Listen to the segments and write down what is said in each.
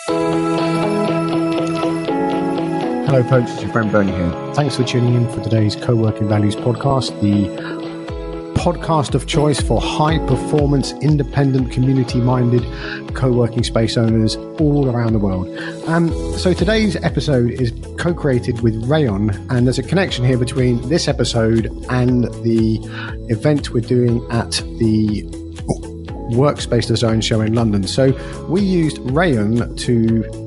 Hello folks, it's your friend Bernie here. Thanks for tuning in for today's Coworking Values Podcast, the podcast of choice for high-performance, independent, community-minded co-working space owners all around the world. So today's episode is co-created with Rayon, and there's a connection here between this episode and the event we're doing at the Workspace Design Show in London. So we used Rayon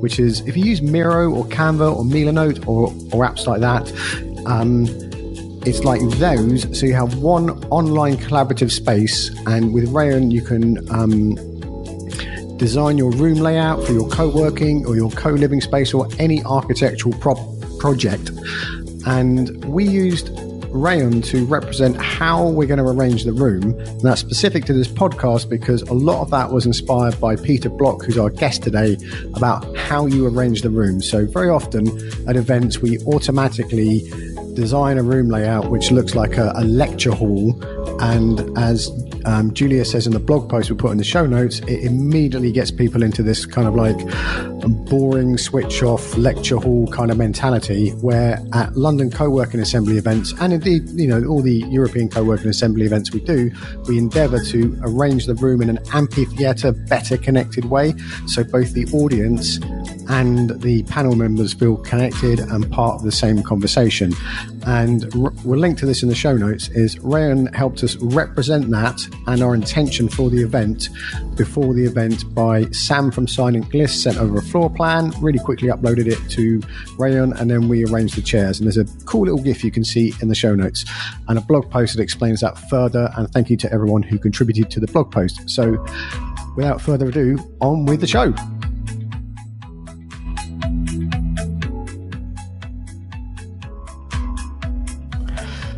which is, if you use Miro or Canva or Milanote or apps like that, it's like those. So you have one online collaborative space, and with Rayon you can design your room layout for your co-working or your co-living space or any architectural project. And we used Rayon to represent how we're going to arrange the room. And that's specific to this podcast because a lot of that was inspired by Peter Block, who's our guest today, about how you arrange the room. So very often at events, we automatically design a room layout which looks like a lecture hall. And as Julia says in the blog post we put in the show notes, it immediately gets people into this kind of like boring switch off lecture hall kind of mentality, where at London co-working assembly events, and indeed, all the European co-working assembly events we do, we endeavor to arrange the room in an amphitheater, better connected way. So both the audience and the panel members feel connected and part of the same conversation. And we'll link to this in the show notes. Is Rayon helped us represent that and our intention for the event before the event by Sam from Silent Gliss, sent over a floor plan, really quickly uploaded it to Rayon, and then we arranged the chairs. And there's a cool little GIF you can see in the show notes and a blog post that explains that further. And thank you to everyone who contributed to the blog post. So without further ado, on with the show.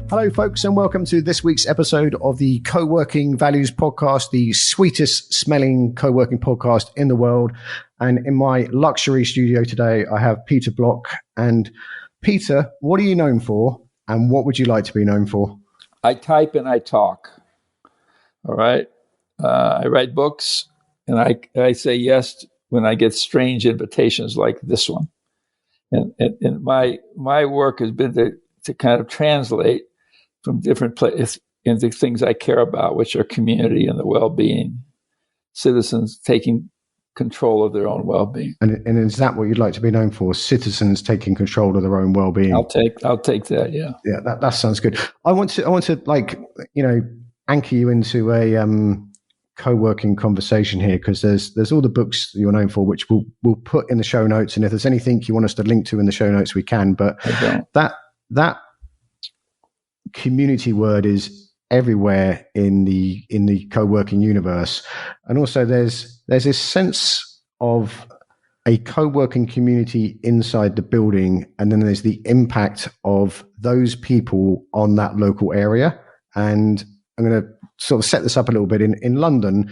Hello, folks, and welcome to this week's episode of the Coworking Values Podcast, the sweetest smelling co-working podcast in the world. And in my luxury studio today, I have Peter Block. And Peter, what are you known for, and what would you like to be known for? I type and I talk. All right. I write books, and I say yes when I get strange invitations like this one. And my work has been to kind of translate from different places into things I care about, which are community and the well-being, citizens taking control of their own well-being. And is that what you'd like to be known for? Citizens taking control of their own well-being? I'll take that. Yeah. Yeah. That sounds good. I want to anchor you into a co-working conversation here, because there's all the books that you're known for, which we'll put in the show notes. And if there's anything you want us to link to in the show notes, we can, but that community word is everywhere in the co-working universe. And also there's this sense of a co-working community inside the building, and then there's the impact of those people on that local area. And I'm going to sort of set this up a little bit. In London,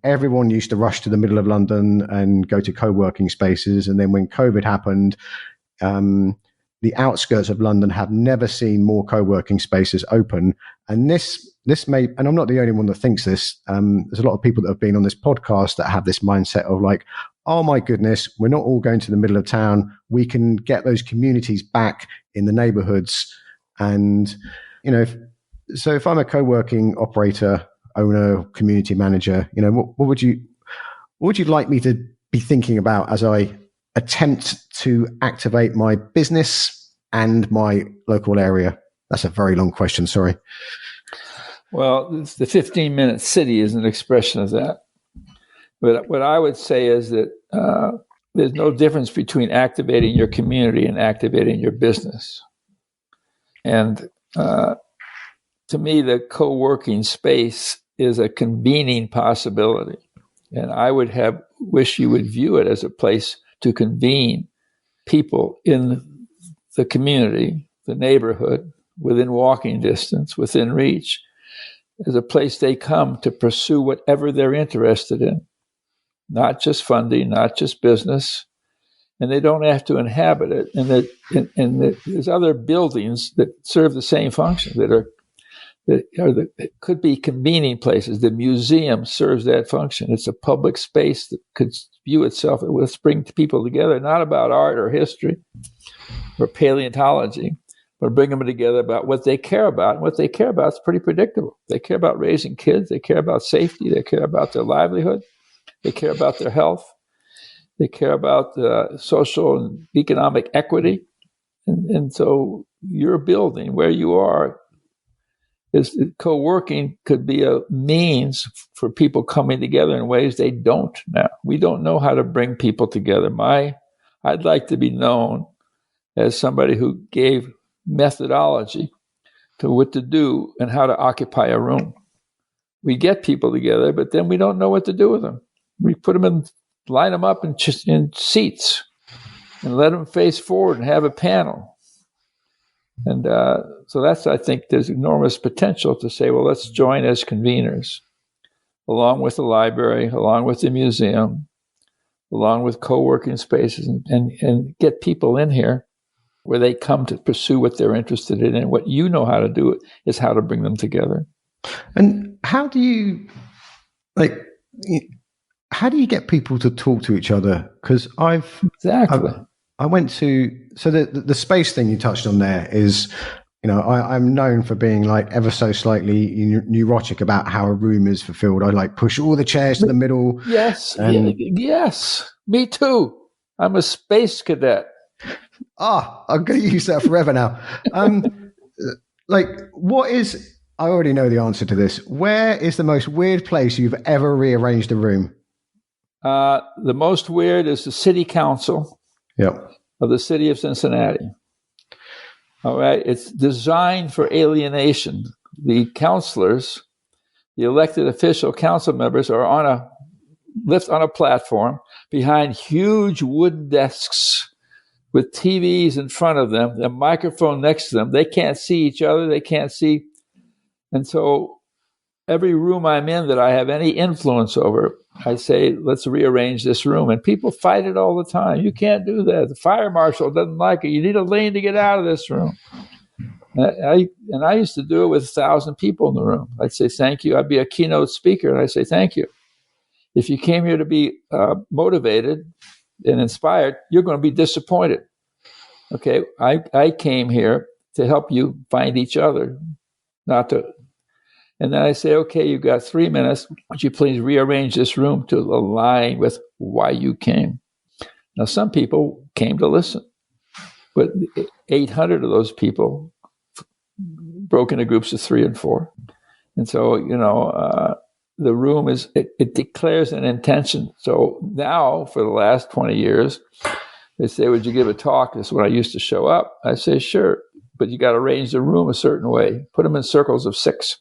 everyone used to rush to the middle of London and go to co-working spaces. And then when COVID happened, the outskirts of London have never seen more co-working spaces open. And this may, and I'm not the only one that thinks this, there's a lot of people that have been on this podcast that have this mindset of like, oh my goodness, we're not all going to the middle of town. We can get those communities back in the neighborhoods. And, so if I'm a co-working operator, owner, community manager, what would you like me to be thinking about as I attempt to activate my business and my local area? That's a very long question, sorry. Well, the 15-minute city is an expression of that. But what I would say is that there's no difference between activating your community and activating your business. And to me, the co-working space is a convening possibility. And I would wish you would view it as a place to convene people in the community, the neighborhood, within walking distance, within reach, as a place they come to pursue whatever they're interested in, not just funding, not just business, and they don't have to inhabit it. And there's other buildings that serve the same function, that It could be convening places. The museum serves that function. It's a public space that could view itself. Let's bring people together, not about art or history or paleontology, but bring them together about what they care about. And what they care about is pretty predictable. They care about raising kids. They care about safety. They care about their livelihood. They care about their health. They care about social and economic equity. And so your building, where you are, is co-working could be a means for people coming together in ways they don't now. We don't know how to bring people together. I'd like to be known as somebody who gave methodology to what to do and how to occupy a room. We get people together, but then we don't know what to do with them. We line them up in seats and let them face forward and have a panel. And so I think there's enormous potential to say, well, let's join as conveners, along with the library, along with the museum, along with co-working spaces, and get people in here where they come to pursue what they're interested in. And what you know how to do is how to bring them together. And how do you get people to talk to each other? Because I went to, so the space thing you touched on there is, I'm known for being like ever so slightly neurotic about how a room is fulfilled. I like push all the chairs to the middle. Yes. Yes. Me too. I'm a space cadet. I'm going to use that forever now. I already know the answer to this. Where is the most weird place you've ever rearranged a room? The most weird is the city council. Yep. Of the city of Cincinnati. All right. It's designed for alienation. The counselors, the elected official council members, are on a platform behind huge wooden desks with TVs in front of them, a microphone next to them. They can't see each other. They can't see. And so every room I'm in that I have any influence over, I say, let's rearrange this room. And people fight it all the time. You can't do that. The fire marshal doesn't like it. You need a lane to get out of this room. And I used to do it with 1,000 people in the room. I'd say, thank you. I'd be a keynote speaker, and I'd say, thank you. If you came here to be motivated and inspired, you're going to be disappointed. Okay, I came here to help you find each other, not to. And then I say, okay, you've got 3 minutes. Would you please rearrange this room to align with why you came? Now, some people came to listen, but 800 of those people broke into groups of 3 and 4. And so, the room it declares an intention. So now, for the last 20 years, they say, would you give a talk? This is when I used to show up. I say, sure, but you got to arrange the room a certain way. Put them in circles of 6.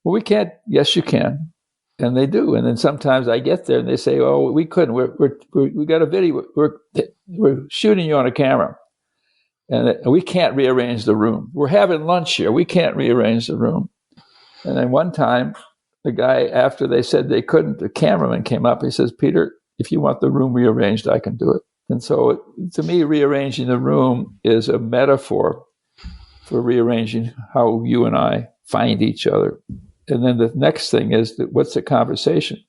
Well, we can't. Yes, you can. And they do. And then sometimes I get there and they say, oh, we couldn't. We got a video. We're shooting you on a camera. And we can't rearrange the room. We're having lunch here. We can't rearrange the room. And then one time, the guy, after they said they couldn't, the cameraman came up. He says, Peter, if you want the room rearranged, I can do it. And so to me, rearranging the room is a metaphor for rearranging how you and I find each other. And then the next thing is that what's the conversation?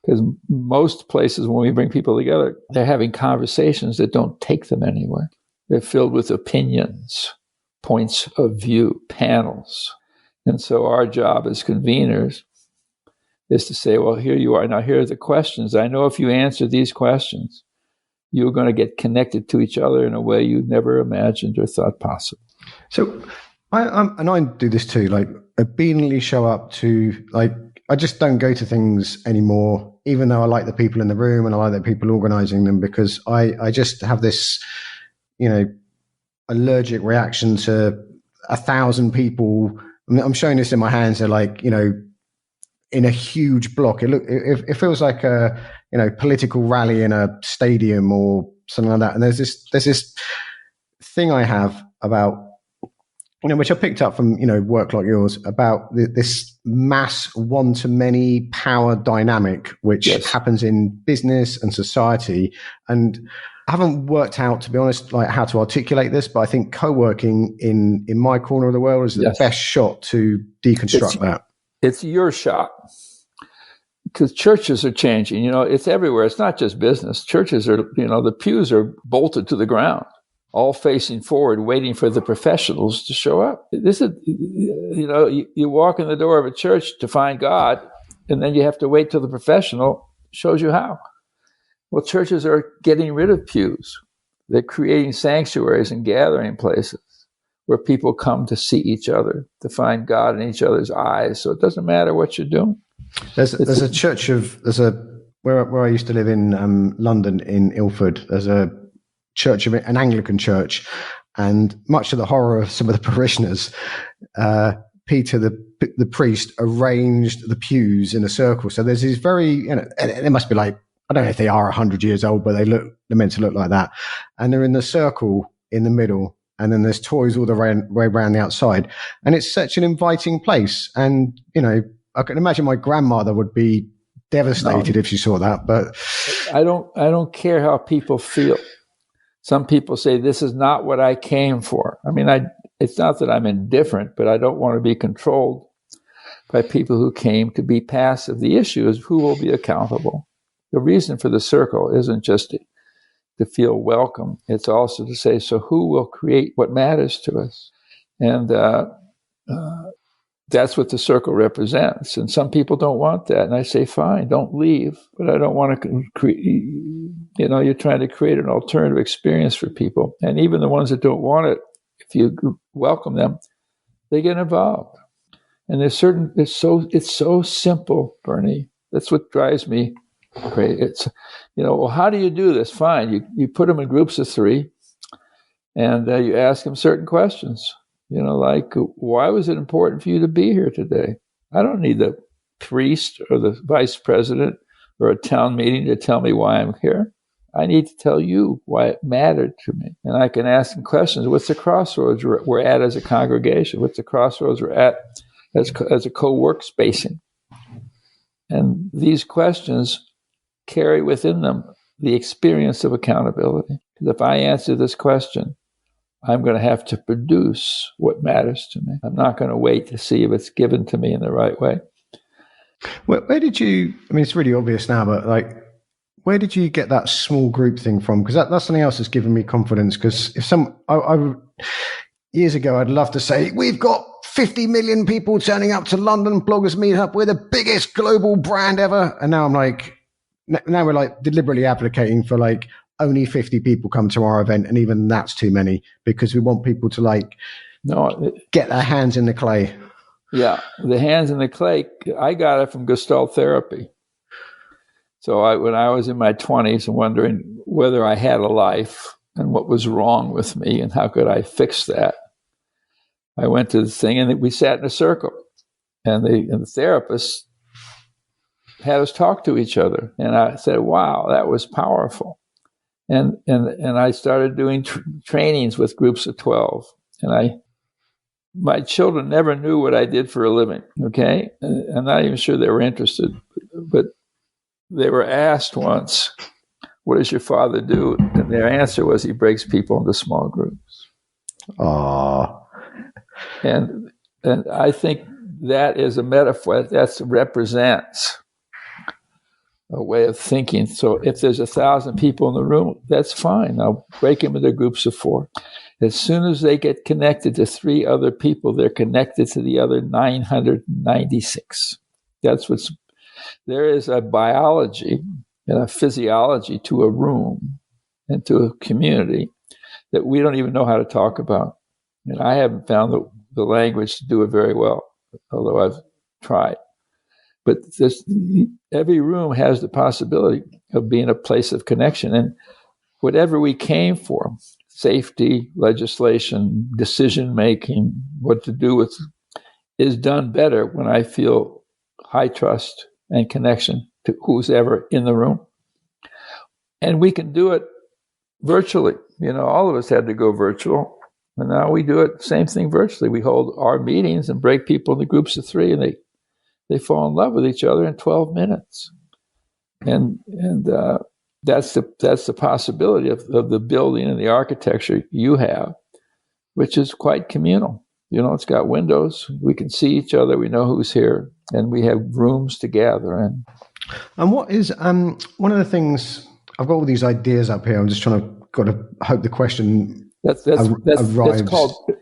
Because most places when we bring people together, they're having conversations that don't take them anywhere. They're filled with opinions, points of view, panels. And so our job as conveners is to say, well, here you are. Now, here are the questions. I know if you answer these questions, you're going to get connected to each other in a way you never imagined or thought possible. So I do this too, like obediently show up to, like, I just don't go to things anymore, even though I like the people in the room and I like the people organizing them, because I just have this, allergic reaction to 1,000 people. I mean, I'm showing this in my hands. They're like, in a huge block. It feels like a, political rally in a stadium or something like that. And there's this thing I have about, which I picked up from, work like yours, about this mass one-to-many power dynamic, which happens in business and society. And haven't worked out, to be honest, like how to articulate this, but I think co-working in my corner of the world is the best shot to deconstruct that. It's your shot. Because churches are changing, it's everywhere. It's not just business. Churches are, the pews are bolted to the ground, all facing forward, waiting for the professionals to show up. This is, you walk in the door of a church to find God, and then you have to wait till the professional shows you how. Well, churches are getting rid of pews. They're creating sanctuaries and gathering places where people come to see each other, to find God in each other's eyes. So it doesn't matter what you're doing. There's a church where I used to live in London, in Ilford. There's a church of an Anglican church, and much to the horror of some of the parishioners, Peter the priest arranged the pews in a circle. So there's these very, and it must be like, I don't know if they are 100 years old, but they're meant to look like that, and they're in the circle in the middle. And then there's toys all the way around the outside, and it's such an inviting place. And I can imagine my grandmother would be devastated if she saw that. But I don't care how people feel. Some people say this is not what I came for. I mean, it's not that I'm indifferent, but I don't want to be controlled by people who came to be passive. The issue is who will be accountable. The reason for the circle isn't just to feel welcome. It's also to say, so who will create what matters to us? And that's what the circle represents. And some people don't want that. And I say, fine, don't leave. But I don't want to create, you're trying to create an alternative experience for people. And even the ones that don't want it, if you welcome them, they get involved. And it's so simple, Bernie. That's what drives me crazy. It's, well, how do you do this? Fine. You put them in groups of 3 and you ask them certain questions. Like, why was it important for you to be here today? I don't need the priest or the vice president or a town meeting to tell me why I'm here. I need to tell you why it mattered to me. And I can ask them questions. What's the crossroads we're at as a congregation? What's the crossroads we're at as a co-work spacing? And these questions carry within them the experience of accountability. Because if I answer this question, I'm going to have to produce what matters to me. I'm not going to wait to see if it's given to me in the right way. Where did you, I mean, it's really obvious now, but where did you get that small group thing from? Because that's something else that's given me confidence. Because years ago, I'd love to say, we've got 50 million people turning up to London Bloggers Meetup. We're the biggest global brand ever. And now now we're deliberately advocating for only 50 people come to our event, and even that's too many, because we want people to get their hands in the clay. Yeah, the hands in the clay. I got it from Gestalt therapy. So when I was in my 20s and wondering whether I had a life and what was wrong with me and how could I fix that, I went to the thing and we sat in a circle, and the therapist had us talk to each other, and I said, "Wow, that was powerful." And I started doing trainings with groups of 12. And my children never knew what I did for a living, okay? I'm not even sure they were interested. But they were asked once, what does your father do? And their answer was, he breaks people into small groups. Aww. And I think that is a metaphor that represents a way of thinking. So if there's 1,000 people in the room, that's fine. I'll break them into groups of 4. As soon as they get connected to 3 other people, they're connected to the other 996. There is a biology and a physiology to a room and to a community that we don't even know how to talk about. And I haven't found the language to do it very well, although I've tried. But every room has the possibility of being a place of connection. And whatever we came for, safety, legislation, decision-making, what to do with, is done better when I feel high trust and connection to who's ever in the room. And we can do it virtually. All of us had to go virtual. And now we do it, same thing virtually. We hold our meetings and break people into groups of 3, and they fall in love with each other in 12 minutes. And that's the possibility of the building and the architecture you have, which is quite communal. It's got windows. We can see each other. We know who's here, and we have rooms to gather in. And what is one of the things? I've got all these ideas up here. I'm just got to hope the question arrives.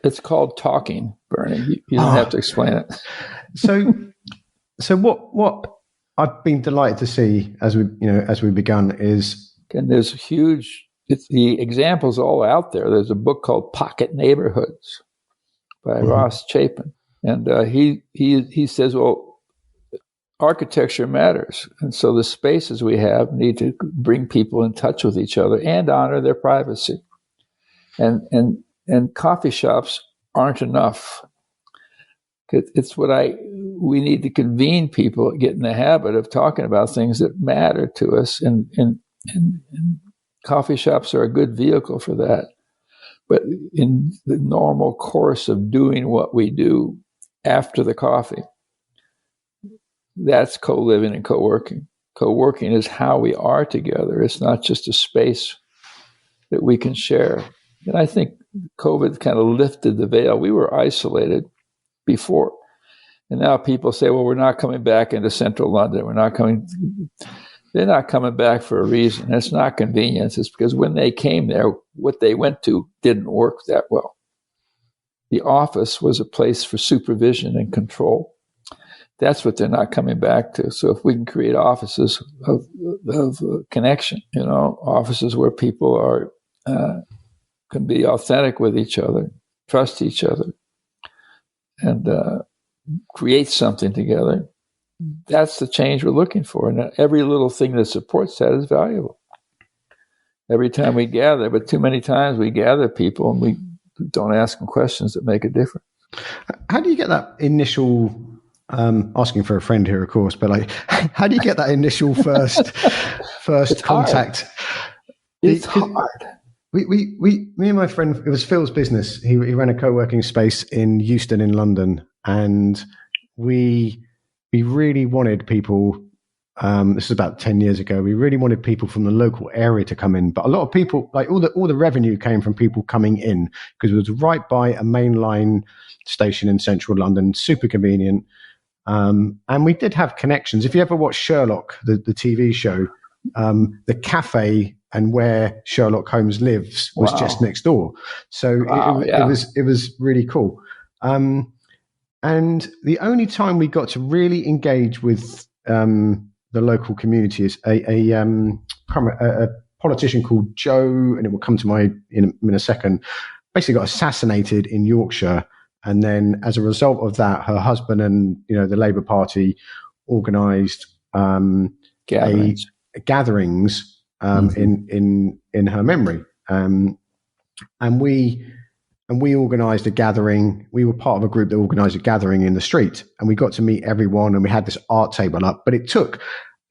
It's called talking, Bernie. You don't have to explain it. So what I've been delighted to see as we begun is, and there's the examples all out there. There's a book called Pocket Neighborhoods by Ross Chapin, and he says, well, architecture matters, and so the spaces we have need to bring people in touch with each other and honor their privacy. And coffee shops aren't enough. It's we need to convene people, get in the habit of talking about things that matter to us, and coffee shops are a good vehicle for that. But in the normal course of doing what we do after the coffee, that's co-living and co-working. Co-working is how we are together. It's not just a space that we can share. And I think COVID kind of lifted the veil. We were isolated before. And now people say, well, we're not coming back into central London. They're not coming back for a reason. It's not convenience. It's because when they came there, what they went to didn't work that well. The office was a place for supervision and control. That's what they're not coming back to. So if we can create offices of connection, offices where people can be authentic with each other, trust each other, and create something together, that's the change we're looking for. And every little thing that supports that is valuable. Every time we gather, but too many times we gather people and we don't ask them questions that make a difference. How do you get that initial, asking for a friend here, of course, but how do you get that initial first contact? It's hard. Me and my friend, it was Phil's business. He ran a co-working space in Euston in London, and we really wanted people. This is about 10 years ago. We really wanted people from the local area to come in, but a lot of people, all the revenue came from people coming in because it was right by a mainline station in central London, super convenient. And we did have connections. If you ever watch Sherlock, the TV show, the cafe and where Sherlock Holmes lives was just next door. So it was really cool. And the only time we got to really engage with the local community is a politician called Joe, and it will come to mind in a second, basically got assassinated in Yorkshire. And then as a result of that, her husband and the Labour Party organised gatherings in her memory, and we organised a gathering. We were part of a group that organised a gathering in the street, and we got to meet everyone, and we had this art table up. But it took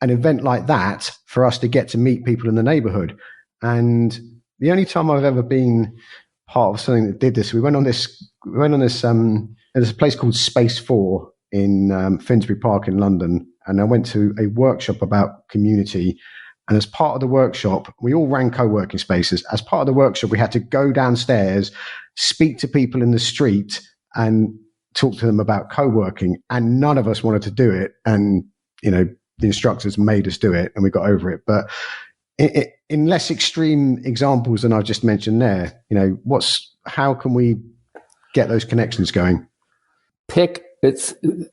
an event like that for us to get to meet people in the neighbourhood. And the only time I've ever been part of something that did this, we went on this. There's a place called Space 4 in Finsbury Park in London, and I went to a workshop about community. And as part of the workshop, we all ran co-working spaces. As part of the workshop, we had to go downstairs, speak to people in the street, and talk to them about co-working. And none of us wanted to do it. And the instructors made us do it, and we got over it. But in less extreme examples than I've just mentioned there, how can we get those connections going?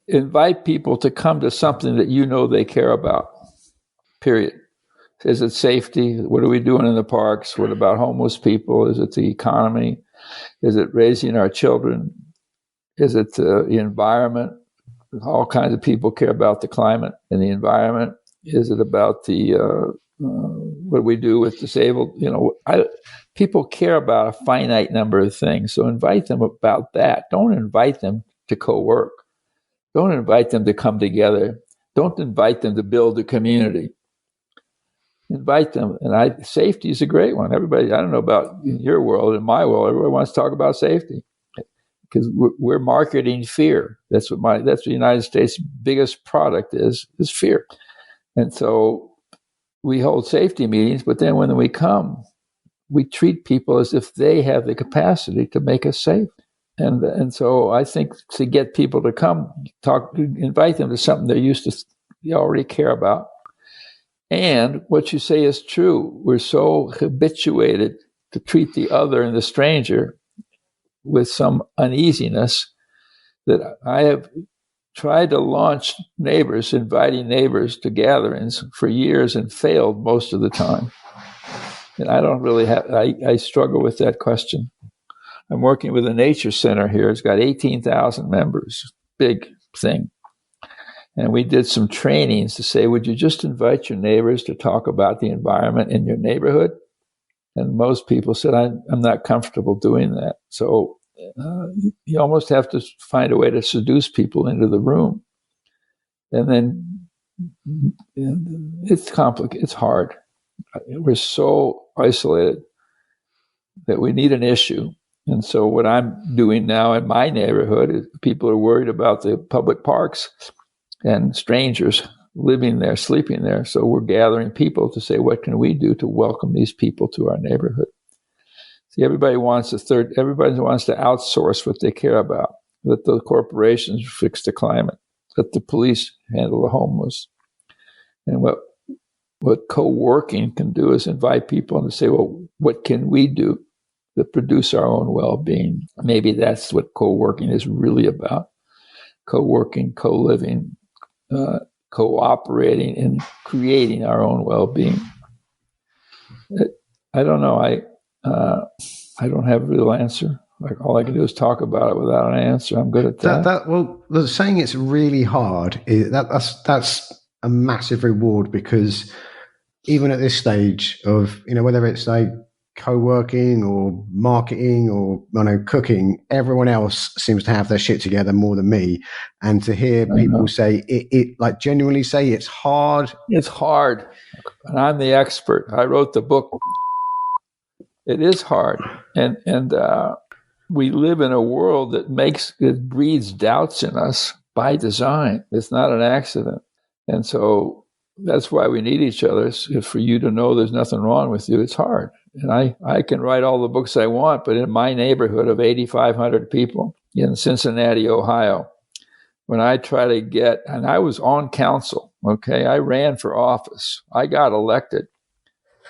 Invite people to come to something that they care about, period. Is it safety? What are we doing in the parks? What about homeless people? Is it the economy? Is it raising our children? Is it the environment? All kinds of people care about the climate and the environment. Is it about the what we do with disabled? People care about a finite number of things. So invite them about that. Don't invite them to co-work. Don't invite them to come together. Don't invite them to build a community. Invite them. And safety is a great one. Everybody, I don't know about in your world, in my world, everybody wants to talk about safety because we're marketing fear. That's what the United States' biggest product is fear. And so we hold safety meetings, but then when we come, we treat people as if they have the capacity to make us safe. And so I think to get people to come, invite them to something they're used to, they already care about. And what you say is true. We're so habituated to treat the other and the stranger with some uneasiness that I have tried to launch neighbors, inviting neighbors to gatherings for years and failed most of the time. And I don't really I struggle with that question. I'm working with a nature center here. It's got 18,000 members, big thing. And we did some trainings to say, would you just invite your neighbors to talk about the environment in your neighborhood? And most people said, I'm not comfortable doing that. So you almost have to find a way to seduce people into the room. And then it's complicated. It's hard. We're so isolated that we need an issue. And so what I'm doing now in my neighborhood is people are worried about the public parks and strangers living there, sleeping there. So we're gathering people to say, what can we do to welcome these people to our neighborhood? See, everybody wants to outsource what they care about. Let the corporations fix the climate. Let the police handle the homeless. And what co-working can do is invite people and say, well, what can we do to produce our own well-being? Maybe that's what co-working is really about. Co-working, co-living, cooperating, and creating our own well-being. I don't know. I don't have a real answer. Like all I can do is talk about it without an answer. I'm good at that. Well, saying it's really hard, that's a massive reward, because even at this stage of, whether it's like co-working or marketing or cooking, everyone else seems to have their shit together more than me. And to hear people say it like genuinely say it's hard. It's hard. And I'm the expert. I wrote the book. It is hard. And we live in a world that breeds doubts in us by design. It's not an accident. And so that's why we need each other. If for you to know there's nothing wrong with you, it's hard. And I can write all the books I want, but in my neighborhood of 8,500 people in Cincinnati, Ohio, when I try to and I was on council, okay? I ran for office. I got elected.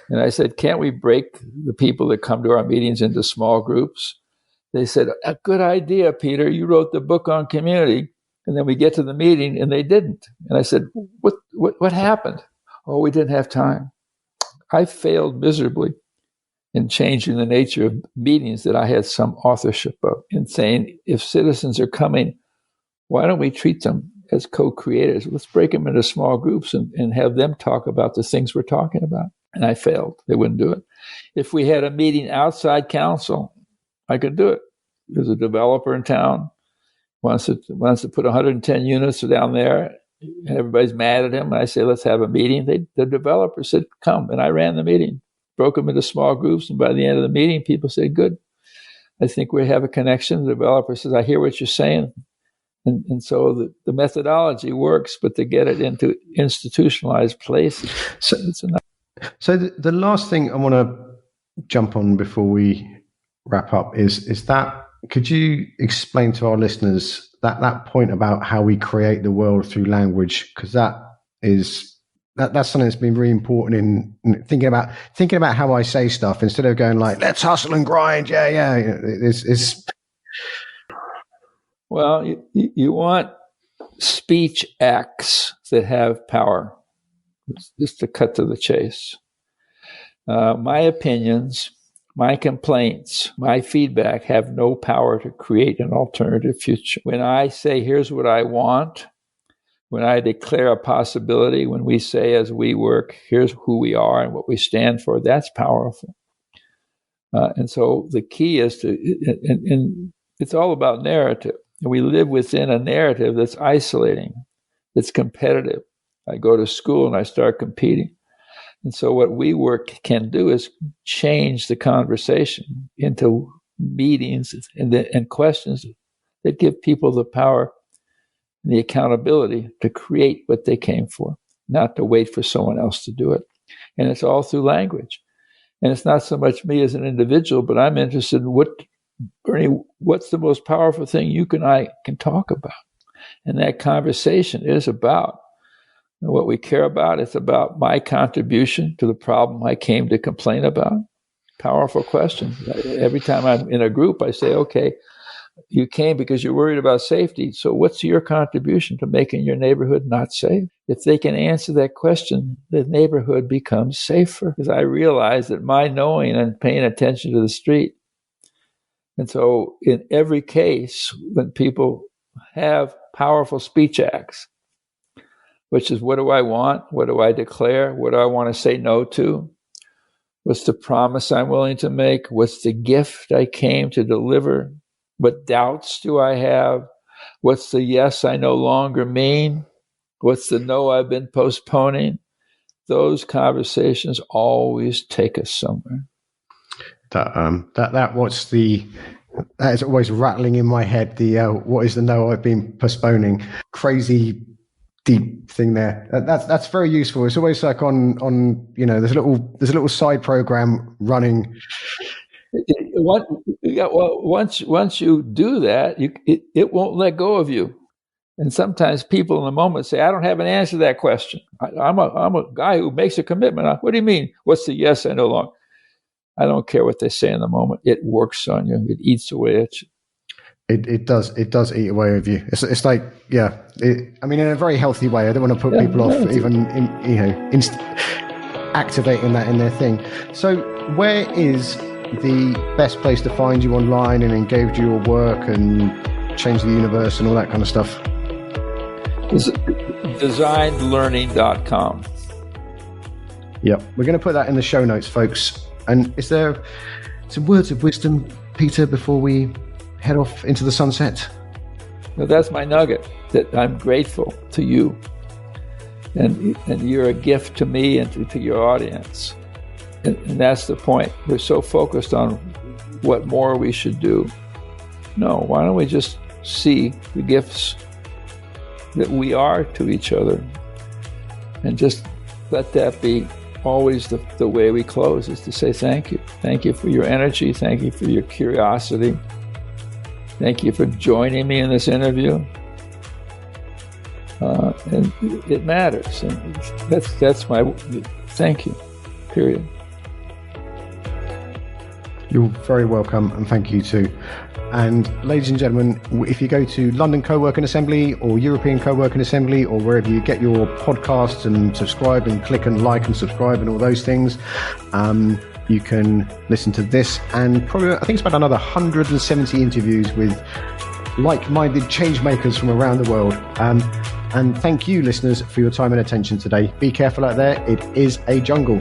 And I said, can't we break the people that come to our meetings into small groups? They said, a good idea, Peter. You wrote the book on community. And then we get to the meeting and they didn't. And I said, what happened? Oh, we didn't have time. I failed miserably in changing the nature of meetings that I had some authorship of, in saying, if citizens are coming, why don't we treat them as co-creators? Let's break them into small groups and have them talk about the things we're talking about. And I failed. They wouldn't do it. If we had a meeting outside council, I could do it. There's a developer in town, wants to put 110 units down there, and everybody's mad at him. And I say, let's have a meeting. The developer said, come. And I ran the meeting, broke them into small groups. And by the end of the meeting, people said, good. I think we have a connection. The developer says, I hear what you're saying. And so the methodology works, but to get it into institutionalized places, it's enough. So the last thing I want to jump on before we wrap up is that, could you explain to our listeners that point about how we create the world through language? Because that's something that's been really important in thinking about how I say stuff, instead of going like, let's hustle and grind. Yeah. It's well, you want speech acts that have power. Just to cut to the chase. My opinions, my complaints, my feedback have no power to create an alternative future. When I say, here's what I want, when I declare a possibility, when we say as we work, here's who we are and what we stand for, that's powerful. And so the key is and it's all about narrative. And we live within a narrative that's isolating, that's competitive. I go to school and I start competing. And so what we can do is change the conversation into meetings and questions that give people the power and the accountability to create what they came for, not to wait for someone else to do it. And it's all through language. And it's not so much me as an individual, but I'm interested in Bernie, what's the most powerful thing you and I can talk about? And that conversation is about what we care about. It's about my contribution to the problem I came to complain about. Powerful question. Every time I'm in a group, I say, okay, you came because you're worried about safety. So what's your contribution to making your neighborhood not safe? If they can answer that question, the neighborhood becomes safer. Because I realize that my knowing and paying attention to the street. And so in every case, when people have powerful speech acts, which is what do I want? What do I declare? What do I want to say no to? What's the promise I'm willing to make? What's the gift I came to deliver? What doubts do I have? What's the yes I no longer mean? What's the no I've been postponing? Those conversations always take us somewhere. That is always rattling in my head. The what is the no I've been postponing? Crazy deep thing there. That's very useful. It's always like on there's a little side program running. Once you do that, it won't let go of you. And sometimes people in the moment say, "I don't have an answer to that question. I'm a guy who makes a commitment." What do you mean? What's the yes I no longer? I don't care what they say in the moment. It works on you. It eats away at you. It does eat away with you. It's like, yeah. In a very healthy way. I don't want to put people off even activating that in their thing. So where is the best place to find you online and engage your work and change the universe and all that kind of stuff? designlearning.com. Yep. We're going to put that in the show notes, folks. And is there some words of wisdom, Peter, before we head off into the sunset? Well, that's my nugget, that I'm grateful to you. And you're a gift to me and to your audience. And that's the point. We're so focused on what more we should do. No, why don't we just see the gifts that we are to each other and just let that be always the way we close, is to say thank you. Thank you for your energy. Thank you for your curiosity. Thank you for joining me in this interview. And it matters. And that's my thank you, period. You're very welcome, and thank you too. And ladies and gentlemen, if you go to London Coworking Assembly or European Coworking Assembly or wherever you get your podcasts and subscribe and click and like and subscribe and all those things, you can listen to this and probably, I think it's about another 170 interviews with like-minded change makers from around the world. And thank you, listeners, for your time and attention today. Be careful out there. It is a jungle.